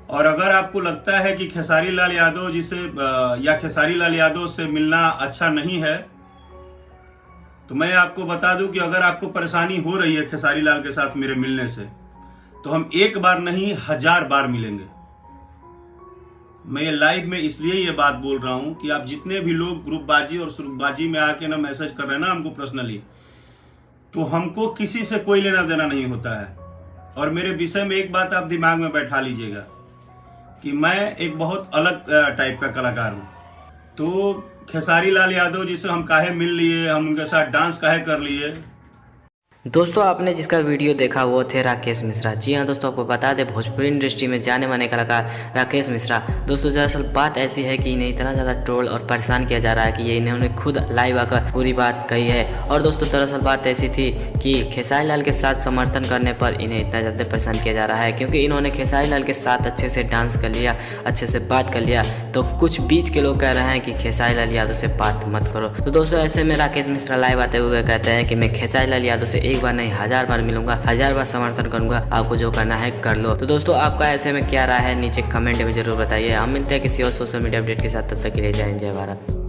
और अगर आपको लगता है कि खेसारी लाल यादव या खेसारी लाल यादव से मिलना अच्छा नहीं है, तो मैं आपको बता दूं कि अगर आपको परेशानी हो रही है खेसारी लाल के साथ मेरे मिलने से, तो हम एक बार नहीं 1000 बार मिलेंगे। मैं ये लाइव में इसलिए ये बात बोल रहा हूं कि आप जितने भी लोग ग्रुपबाजी और सुरुखबाजी में आके ना मैसेज कर रहे हैं ना हमको पर्सनली, तो हमको किसी से कोई लेना देना नहीं होता है। और मेरे विषय में एक बात आप दिमाग में बैठा लीजिएगा कि मैं एक बहुत अलग टाइप का कलाकार हूं। तो खेसारी लाल यादव जिसे हम काहे मिल लिए, हम उनके साथ डांस काहे कर लिए। दोस्तों आपने जिसका वीडियो देखा वो थे राकेश मिश्रा। जी हाँ दोस्तों, आपको बता दें भोजपुरी इंडस्ट्री में जाने माने कलाकार राकेश मिश्रा। दोस्तों दरअसल बात ऐसी है कि इन्हें इतना ज़्यादा ट्रोल और परेशान किया जा रहा है कि ये इन्होंने खुद लाइव आकर पूरी बात कही है। और दोस्तों दरअसल बात ऐसी थी कि खेसारी लाल के साथ समर्थन करने पर इन्हें इतना ज़्यादा परेशान किया जा रहा है क्योंकि इन्होंने खेसारी लाल के साथ अच्छे से डांस कर लिया, अच्छे से बात कर लिया। तो कुछ बीच के लोग कह रहे हैं कि खेसारी लाल यादव से बात मत करो। तो दोस्तों ऐसे में राकेश मिश्रा लाइव आते हुए कहते हैं कि मैं खेसारी लाल यादव से एक बार नहीं 1000 बार मिलूंगा, 1000 बार समर्थन करूंगा, आपको जो करना है कर लो। तो दोस्तों आपका ऐसे में क्या राय है नीचे कमेंट में जरूर बताइए। हम मिलते हैं किसी और सोशल मीडिया अपडेट के साथ, तब तक के लिए जय हिंद जय भारत।